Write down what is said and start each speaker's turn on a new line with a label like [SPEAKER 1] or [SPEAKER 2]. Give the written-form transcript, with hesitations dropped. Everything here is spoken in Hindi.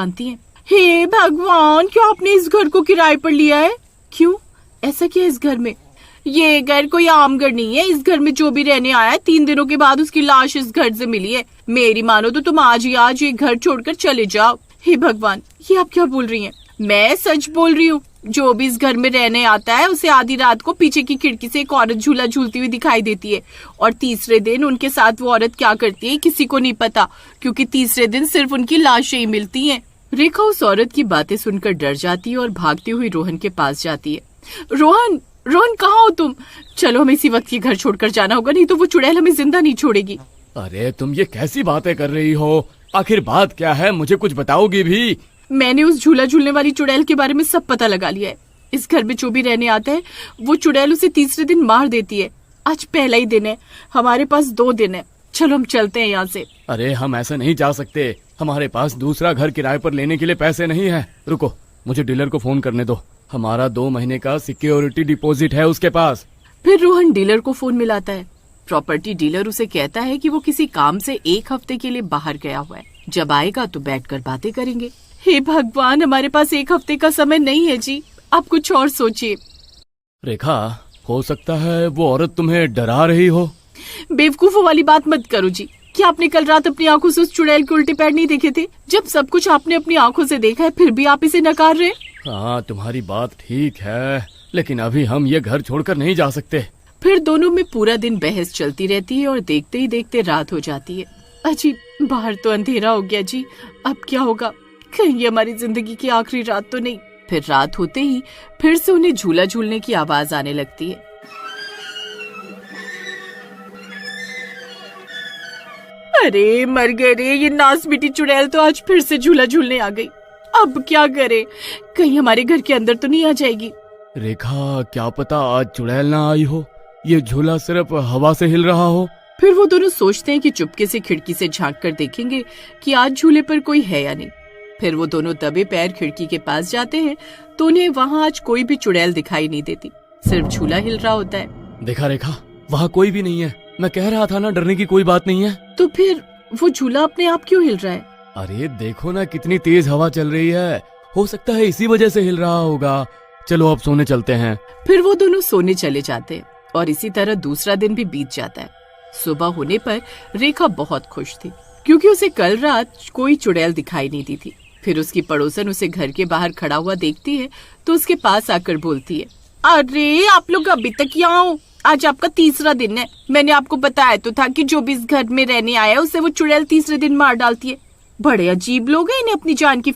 [SPEAKER 1] जानती हैं। हे भगवान, क्यों आपने इस घर को किराए पर लिया है? क्यों, ऐसा क्या है इस घर में? ये घर कोई आम घर नहीं है। इस घर में जो भी रहने आया है 3 दिनों के बाद उसकी लाश इस घर से मिली है। मेरी मानो तो तुम आज ही आज ये घर छोड़कर चले जाओ। हे भगवान, ये आप क्या बोल रही हैं? मैं सच बोल रही हूँ। जो भी इस घर में रहने आता है उसे आधी रात को पीछे की खिड़की से एक औरत झूला झूलती हुई दिखाई देती है, और तीसरे दिन उनके साथ वो औरत क्या करती है किसी को नहीं पता, क्योंकि तीसरे दिन सिर्फ उनकी लाशें ही मिलती हैं। रेखा उस औरत की बातें सुनकर डर जाती है और भागती हुई रोहन के पास जाती है। रोहन, रोहन कहाँ हो तुम? चलो हमें इसी वक्त ये घर छोड़कर जाना होगा, नहीं तो वो चुड़ैल हमें जिंदा नहीं छोड़ेगी।
[SPEAKER 2] अरे तुम ये कैसी बातें कर रही हो? आखिर बात क्या है, मुझे कुछ बताओगी भी?
[SPEAKER 1] मैंने उस झूला झूलने वाली चुड़ैल के बारे में सब पता लगा लिया है। इस घर में जो भी रहने आता है वो चुड़ैल उसे तीसरे दिन मार देती है। आज पहला ही दिन है, हमारे पास 2 दिन है। चलो हम चलते हैं यहाँ से।
[SPEAKER 2] अरे हम ऐसे नहीं जा सकते, हमारे पास दूसरा घर किराए पर लेने के लिए पैसे नहीं है। रुको, मुझे डीलर को फोन करने दो। हमारा 2 महीने का सिक्योरिटी डिपॉजिट है उसके पास।
[SPEAKER 1] फिर रोहन डीलर को फोन मिलाता है। प्रॉपर्टी डीलर उसे कहता है कि वो किसी काम से 1 हफ्ते के लिए बाहर गया हुआ है, जब आएगा तो बैठकर बातें करेंगे। हे भगवान, हमारे पास 1 हफ्ते का समय नहीं है जी, आप कुछ और सोचिए।
[SPEAKER 2] रेखा, हो सकता है वो औरत तुम्हें डरा रही हो।
[SPEAKER 1] बेवकूफों वाली बात मत करो जी। क्या आपने कल रात अपनी आंखों से उस चुड़ैल के उल्टे पैर नहीं देखे थे? जब सब कुछ आपने अपनी आंखों से देखा है फिर भी आप इसे नकार रहे?
[SPEAKER 2] हाँ, तुम्हारी बात ठीक है, लेकिन अभी हम ये घर छोड़कर नहीं जा सकते।
[SPEAKER 1] फिर दोनों में पूरा दिन बहस चलती रहती है और देखते ही देखते रात हो जाती है। अजी, बाहर तो अंधेरा हो गया जी, अब क्या होगा? कहीं ये हमारी जिंदगी की आखिरी रात तो नहीं? फिर रात होते ही फिर से उन्हें झूला झूलने की आवाज आने लगती है। अरे मर गए रे, ये नास बेटी चुड़ैल तो आज फिर से झूला झूलने आ गई। अब क्या करे? कहीं हमारे घर के अंदर तो नहीं आ जाएगी?
[SPEAKER 2] रेखा, क्या पता आज चुड़ैल ना आई हो, ये झूला सिर्फ हवा से हिल रहा हो।
[SPEAKER 1] फिर वो दोनों सोचते हैं कि चुपके से खिड़की से झांक कर देखेंगे कि आज झूले पर कोई है या नहीं। फिर वो दोनों दबे पैर खिड़की के पास जाते हैं तो उन्हें वहाँ आज कोई भी चुड़ैल दिखाई नहीं देती, सिर्फ झूला हिल रहा होता है।
[SPEAKER 2] देखा रेखा, वहाँ कोई भी नहीं है। मैं कह रहा था ना, डरने की कोई बात नहीं है।
[SPEAKER 1] तो फिर वो झूला अपने आप क्यों हिल रहा है?
[SPEAKER 2] अरे देखो ना, कितनी तेज हवा चल रही है, हो सकता है इसी वजह से हिल रहा होगा। चलो अब सोने चलते हैं।
[SPEAKER 1] फिर वो दोनों सोने चले जाते हैं और इसी तरह दूसरा दिन भी बीत जाता है। सुबह होने पर रेखा बहुत खुश थी, क्योंकि उसे कल रात कोई चुड़ैल दिखाई नहीं दी थी। फिर उसकी पड़ोसन उसे घर के बाहर खड़ा हुआ देखती है तो उसके पास आकर बोलती है, अरे आप लोग अभी तक यहाँ हो? आज आपका तीसरा दिन है। मैंने आपको बताया तो था कि जो भी इस घर में रहने आया उसे वो चुड़ैल तीसरे दिन मार डालती है। बड़े अजीब लोग हैं, इन्हें अपनी जान की